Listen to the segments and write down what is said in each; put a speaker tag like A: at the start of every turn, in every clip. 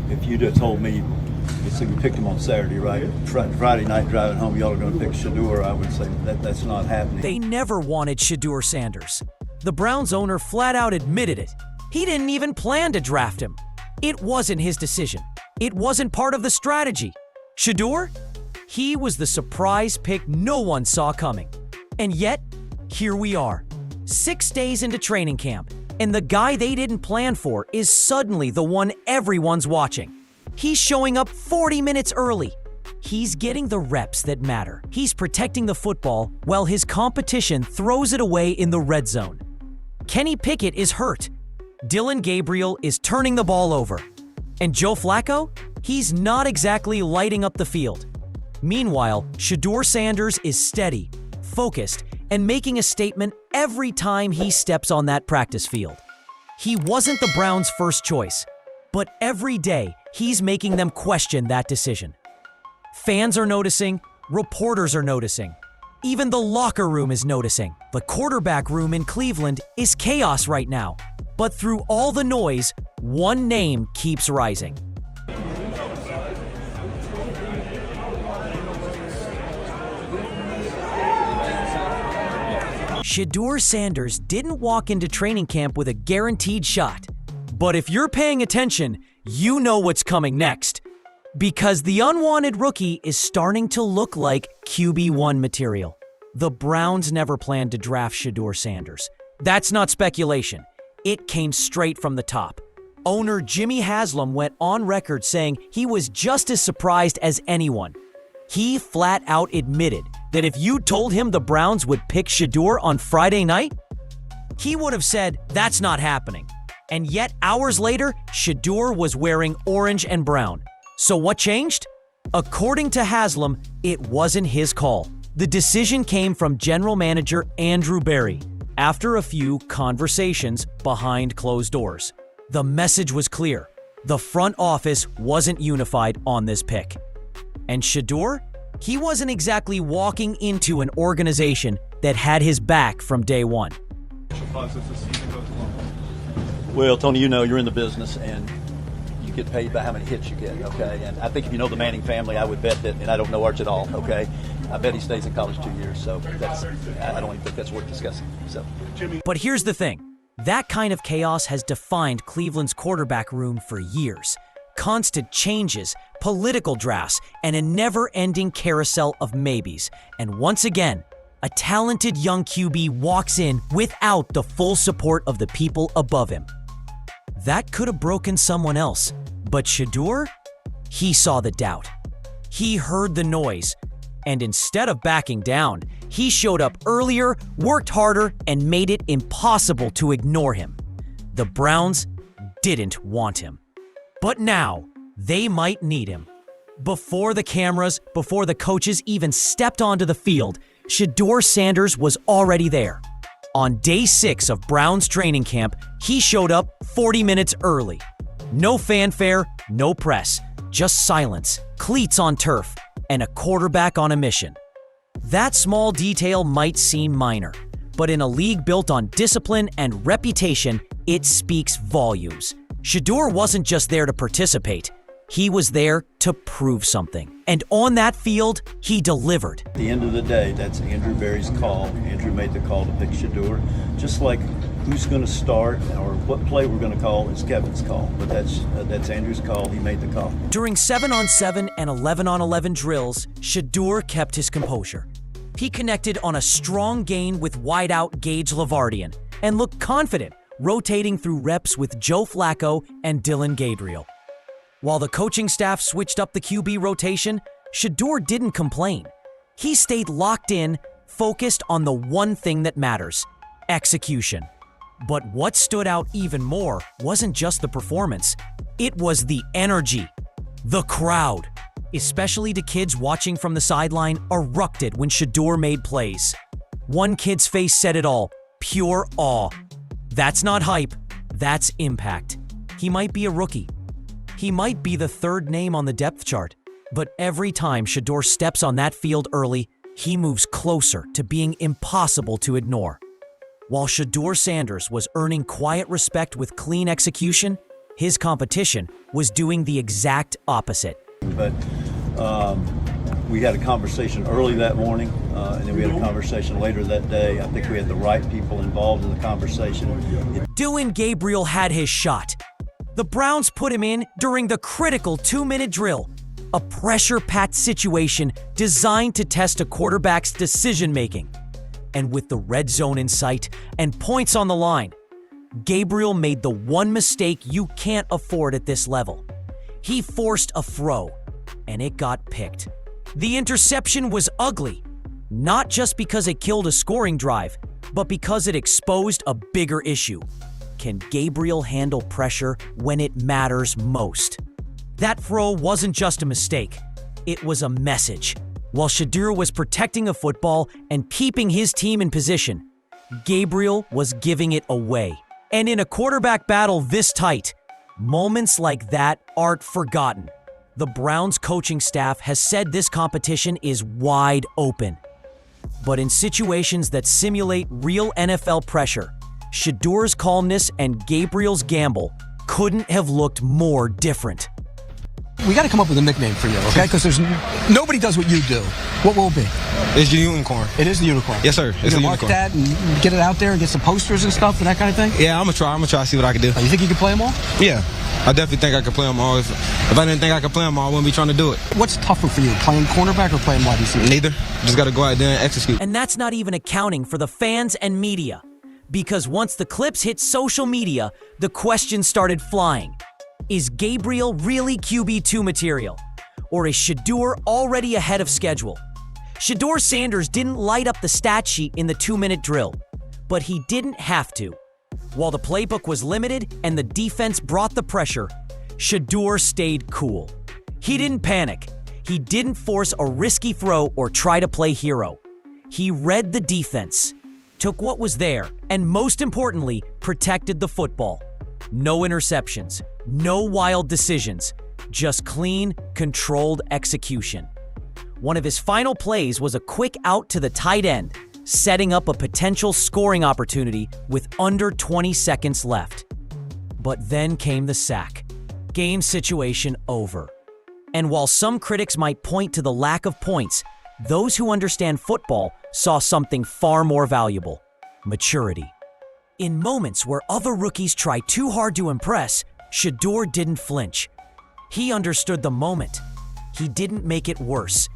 A: If you'd have told me, let's say we picked him on Saturday, right? Friday night driving home, y'all are going to pick Shedeur, I would say that's not happening.
B: They never wanted Shedeur Sanders. The Browns owner flat out admitted it. He didn't even plan to draft him. It wasn't his decision. It wasn't part of the strategy. Shedeur? He was the surprise pick no one saw coming. And yet, here we are, 6 days into training camp, and the guy they didn't plan for is suddenly the one everyone's watching. He's showing up 40 minutes early. He's getting the reps that matter. He's protecting the football while his competition throws it away in the red zone. Kenny Pickett is hurt. Dillon Gabriel is turning the ball over. And Joe Flacco? He's not exactly lighting up the field. Meanwhile, Shedeur Sanders is steady, focused, and making a statement every time he steps on that practice field. He wasn't the Browns' first choice, but every day he's making them question that decision. Fans are noticing, reporters are noticing. Even the locker room is noticing. The quarterback room in Cleveland is chaos right now. But through all the noise, one name keeps rising. Shedeur Sanders didn't walk into training camp with a guaranteed shot. But if you're paying attention, you know what's coming next. Because the unwanted rookie is starting to look like QB1 material. The Browns never planned to draft Shedeur Sanders. That's not speculation. It came straight from the top. Owner Jimmy Haslam went on record saying he was just as surprised as anyone. He flat out admitted that if you told him the Browns would pick Shedeur on Friday night, he would have said, that's not happening. And yet, hours later, Shedeur was wearing orange and brown. So what changed? According to Haslam, it wasn't his call. The decision came from general manager Andrew Berry after a few conversations behind closed doors. The message was clear. The front office wasn't unified on this pick. And Shedeur? He wasn't exactly walking into an organization that had his back from day one.
A: Well, Tony, you know you're in the business and you get paid by how many hits you get, okay? And I think if you know the Manning family, I would bet that, and I don't know Arch at all, okay? I bet he stays in college 2 years, so I don't even think that's worth discussing. So,
B: But here's the thing. That kind of chaos has defined Cleveland's quarterback room for years. Constant changes, political drafts, and a never-ending carousel of maybes. And once again, a talented young QB walks in without the full support of the people above him. That could have broken someone else, but Shedeur? He saw the doubt. He heard the noise, and instead of backing down, he showed up earlier, worked harder, and made it impossible to ignore him. The Browns didn't want him. But now, they might need him. Before the cameras, before the coaches even stepped onto the field, Shedeur Sanders was already there. On day 6 of Browns training camp, he showed up 40 minutes early. No fanfare, no press, just silence, cleats on turf, and a quarterback on a mission. That small detail might seem minor, but in a league built on discipline and reputation, it speaks volumes. Shedeur wasn't just there to participate. He was there to prove something. And on that field, he delivered.
A: at the end of the day, that's Andrew Berry's call. Andrew made the call to pick Shedeur. Just like who's going to start or what play we're going to call is Kevin's call. But that's Andrew's call. He made the call.
B: During 7-on-7 and 11-on-11 drills, Shedeur kept his composure. He connected on a strong gain with wideout Gage Lavardian and looked confident, rotating through reps with Joe Flacco and Dillon Gabriel. While the coaching staff switched up the QB rotation, Shedeur didn't complain. He stayed locked in, focused on the one thing that matters: execution. But what stood out even more wasn't just the performance. It was the energy. The crowd, especially the kids watching from the sideline, erupted when Shedeur made plays. One kid's face said it all: pure awe. That's not hype, that's impact. He might be a rookie. He might be the third name on the depth chart. But every time Shedeur steps on that field early, he moves closer to being impossible to ignore. While Shedeur Sanders was earning quiet respect with clean execution, his competition was doing the exact opposite.
A: But we had a conversation early that morning, and then we had a conversation later that day. I think we had the right people involved in the conversation.
B: Dillon Gabriel had his shot. The Browns put him in during the critical 2-minute drill, a pressure-packed situation designed to test a quarterback's decision-making. And with the red zone in sight and points on the line, Gabriel made the one mistake you can't afford at this level. He forced a throw, and it got picked. The interception was ugly, not just because it killed a scoring drive, but because it exposed a bigger issue. Can Gabriel handle pressure when it matters most? That throw wasn't just a mistake, it was a message. While Shedeur was protecting a football and keeping his team in position, Gabriel was giving it away. And in a quarterback battle this tight, moments like that aren't forgotten. The Browns coaching staff has said this competition is wide open. But in situations that simulate real NFL pressure, Shedeur's calmness and Gabriel's gamble couldn't have looked more different.
C: We got to come up with a nickname for you, okay? Because nobody does what you do. What will it be?
D: It's the unicorn.
C: It is the unicorn.
D: Yes, sir. It's the
C: mark
D: unicorn.
C: that and get it out there and get some posters and stuff and that kind of thing?
D: Yeah, I'm gonna try to see what I can do.
C: You think you can play them all?
D: Yeah, I definitely think I can play them all. If I didn't think I could play them all, I wouldn't be trying to do it.
C: What's tougher for you, playing cornerback or playing wide receiver?
D: Neither. Just got to go out there and execute.
B: And that's not even accounting for the fans and media. Because once the clips hit social media, the questions started flying. Is Gabriel really QB2 material? Or is Shedeur already ahead of schedule? Shedeur Sanders didn't light up the stat sheet in the 2-minute drill, but he didn't have to. While the playbook was limited and the defense brought the pressure, Shedeur stayed cool. He didn't panic. He didn't force a risky throw or try to play hero. He read the defense, took what was there, and most importantly, protected the football. No interceptions, no wild decisions, just clean, controlled execution. One of his final plays was a quick out to the tight end, setting up a potential scoring opportunity with under 20 seconds left. But then came the sack. Game situation over. And while some critics might point to the lack of points, those who understand football saw something far more valuable: maturity. In moments where other rookies try too hard to impress, Shedeur didn't flinch. He understood the moment. He didn't make it worse.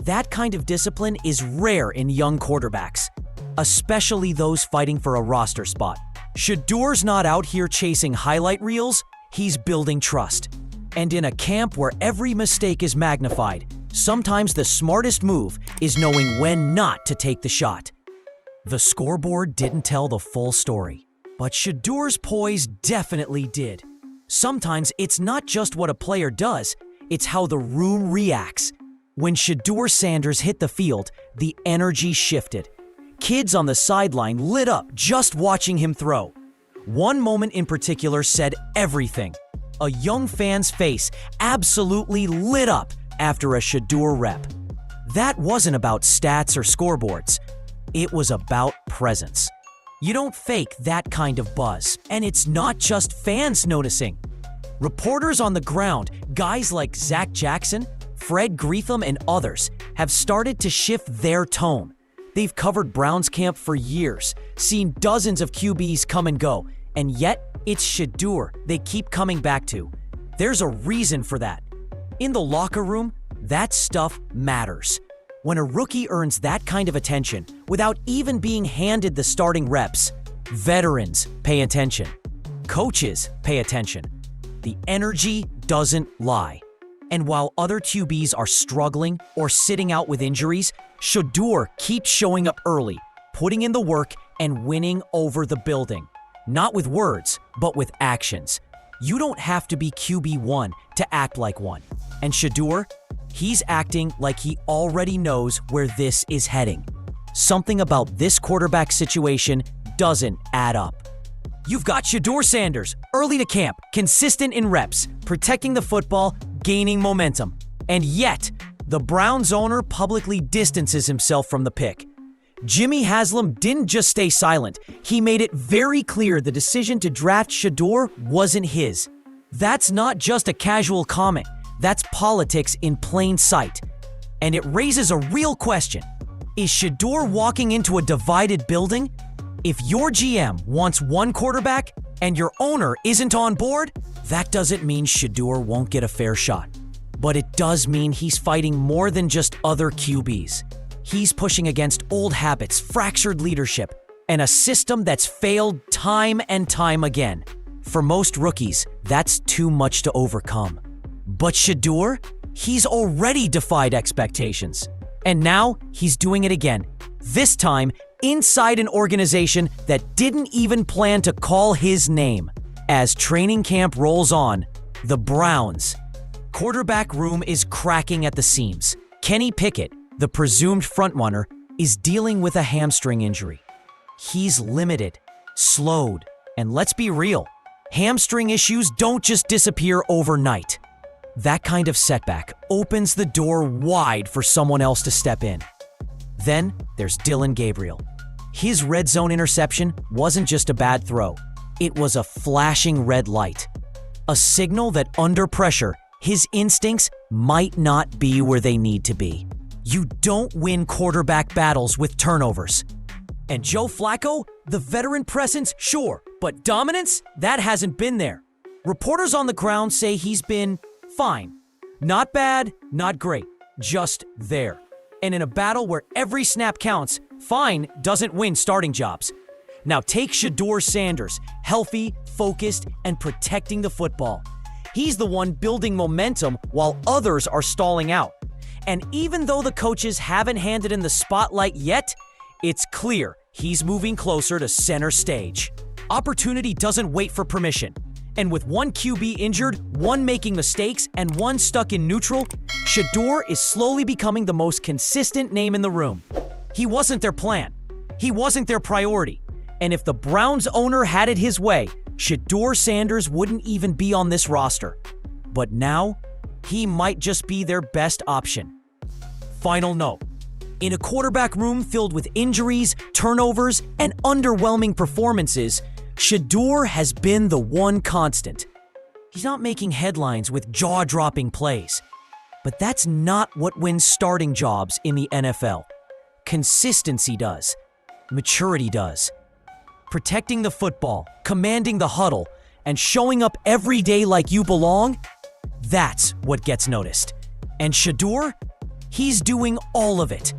B: That kind of discipline is rare in young quarterbacks, especially those fighting for a roster spot. Shedeur's not out here chasing highlight reels, he's building trust. And in a camp where every mistake is magnified, sometimes the smartest move is knowing when not to take the shot. The scoreboard didn't tell the full story, but Shedeur's poise definitely did. Sometimes it's not just what a player does, it's how the room reacts. When Shedeur Sanders hit the field, the energy shifted. Kids on the sideline lit up just watching him throw. One moment in particular said everything. A young fan's face absolutely lit up after a Shedeur rep. That wasn't about stats or scoreboards. It was about presence. You don't fake that kind of buzz, and it's not just fans noticing. Reporters on the ground, guys like Zach Jackson, Fred Greetham, and others, have started to shift their tone. They've covered Browns camp for years, seen dozens of QBs come and go, and yet it's Shedeur they keep coming back to. There's a reason for that. In the locker room, that stuff matters. When a rookie earns that kind of attention without even being handed the starting reps, veterans pay attention. Coaches pay attention. The energy doesn't lie. And while other QBs are struggling or sitting out with injuries, Shedeur keeps showing up early, putting in the work and winning over the building. Not with words, but with actions. You don't have to be QB1 to act like one. And Shedeur, he's acting like he already knows where this is heading. Something about this quarterback situation doesn't add up. You've got Shedeur Sanders, early to camp, consistent in reps, protecting the football, gaining momentum. And yet, the Browns owner publicly distances himself from the pick. Jimmy Haslam didn't just stay silent. He made it very clear the decision to draft Shedeur wasn't his. That's not just a casual comment. That's politics in plain sight. And it raises a real question. Is Shedeur walking into a divided building? If your GM wants one quarterback and your owner isn't on board, that doesn't mean Shedeur won't get a fair shot. But it does mean he's fighting more than just other QBs. He's pushing against old habits, fractured leadership, and a system that's failed time and time again. For most rookies, that's too much to overcome. But Shedeur, he's already defied expectations. And now he's doing it again. This time, inside an organization that didn't even plan to call his name. As training camp rolls on, the Browns' quarterback room is cracking at the seams. Kenny Pickett, the presumed frontrunner, is dealing with a hamstring injury. He's limited, slowed, and let's be real, hamstring issues don't just disappear overnight. That kind of setback opens the door wide for someone else to step in. Then there's Dillon Gabriel. His red zone interception wasn't just a bad throw. It was a flashing red light. A signal that under pressure, his instincts might not be where they need to be. You don't win quarterback battles with turnovers. And Joe Flacco, the veteran presence, sure, but dominance, that hasn't been there. Reporters on the ground say he's been fine. Not bad, not great, just there. And in a battle where every snap counts, fine doesn't win starting jobs. Now take Shedeur Sanders, healthy, focused, and protecting the football. He's the one building momentum while others are stalling out. And even though the coaches haven't handed in the spotlight yet, it's clear he's moving closer to center stage. Opportunity doesn't wait for permission. And with one QB injured, one making mistakes, and one stuck in neutral, Shedeur is slowly becoming the most consistent name in the room. He wasn't their plan. He wasn't their priority. And if the Browns owner had it his way, Shedeur Sanders wouldn't even be on this roster. But now, he might just be their best option. Final note. In a quarterback room filled with injuries, turnovers, and underwhelming performances, Shedeur has been the one constant. He's not making headlines with jaw-dropping plays. But that's not what wins starting jobs in the NFL. Consistency does. Maturity does. Protecting the football, commanding the huddle, and showing up every day like you belong, that's what gets noticed. And Shedeur, he's doing all of it.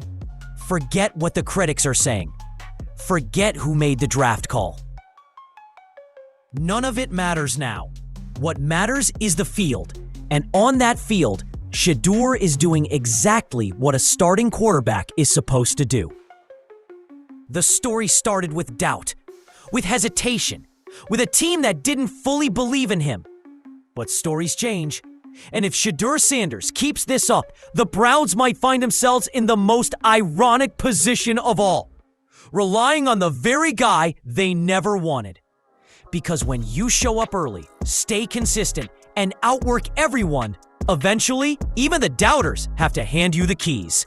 B: Forget what the critics are saying. Forget who made the draft call. None of it matters now. What matters is the field. And on that field, Shedeur is doing exactly what a starting quarterback is supposed to do. The story started with doubt, with hesitation, with a team that didn't fully believe in him. But stories change. And if Shedeur Sanders keeps this up, the Browns might find themselves in the most ironic position of all, relying on the very guy they never wanted. Because when you show up early, stay consistent, and outwork everyone, eventually, even the doubters have to hand you the keys.